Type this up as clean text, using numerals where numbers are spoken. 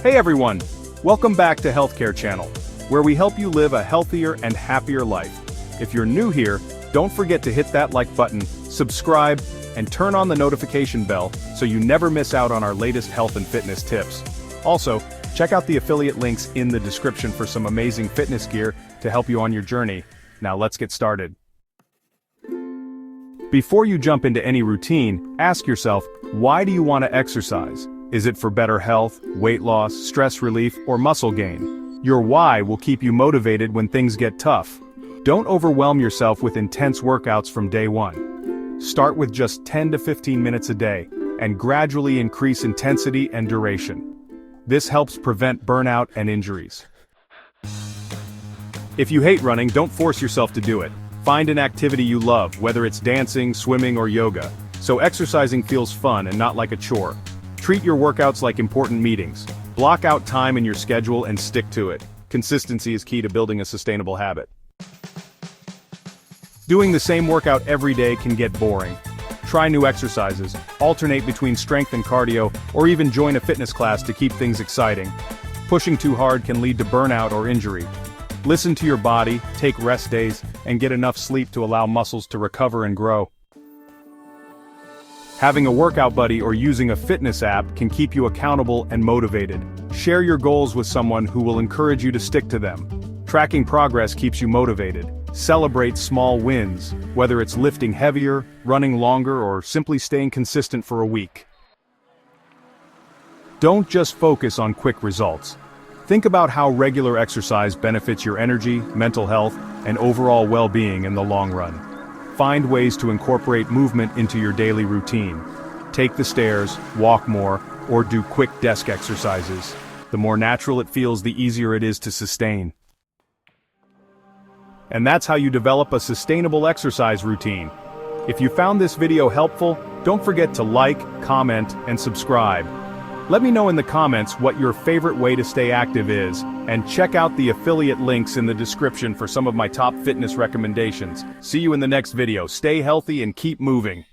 Hey everyone! Welcome back to Healthcare Channel, where we help you live a healthier and happier life. If you're new here, don't forget to hit that like button, subscribe, and turn on the notification bell so you never miss out on our latest health and fitness tips. Also, check out the affiliate links in the description for some amazing fitness gear to help you on your journey. Now let's get started. Before you jump into any routine, ask yourself, why do you want to exercise? Is it for better health, weight loss, stress relief, or muscle gain? Your why will keep you motivated when things get tough. Don't overwhelm yourself with intense workouts from day one. Start with just 10 to 15 minutes a day, and gradually increase intensity and duration. This helps prevent burnout and injuries. If you hate running, don't force yourself to do it. Find an activity you love, whether it's dancing, swimming, or yoga, so exercising feels fun and not like a chore. Treat your workouts like important meetings. Block out time in your schedule and stick to it. Consistency is key to building a sustainable habit. Doing the same workout every day can get boring. Try new exercises, alternate between strength and cardio, or even join a fitness class to keep things exciting. Pushing too hard can lead to burnout or injury. Listen to your body, take rest days, and get enough sleep to allow muscles to recover and grow. Having a workout buddy or using a fitness app can keep you accountable and motivated. Share your goals with someone who will encourage you to stick to them. Tracking progress keeps you motivated. Celebrate small wins, whether it's lifting heavier, running longer, or simply staying consistent for a week. Don't just focus on quick results. Think about how regular exercise benefits your energy, mental health, and overall well-being in the long run. Find ways to incorporate movement into your daily routine. Take the stairs, walk more, or do quick desk exercises. The more natural it feels, the easier it is to sustain. And that's how you develop a sustainable exercise routine. If you found this video helpful, don't forget to like, comment, and subscribe. Let me know in the comments what your favorite way to stay active is, and check out the affiliate links in the description for some of my top fitness recommendations. See you in the next video. Stay healthy and keep moving.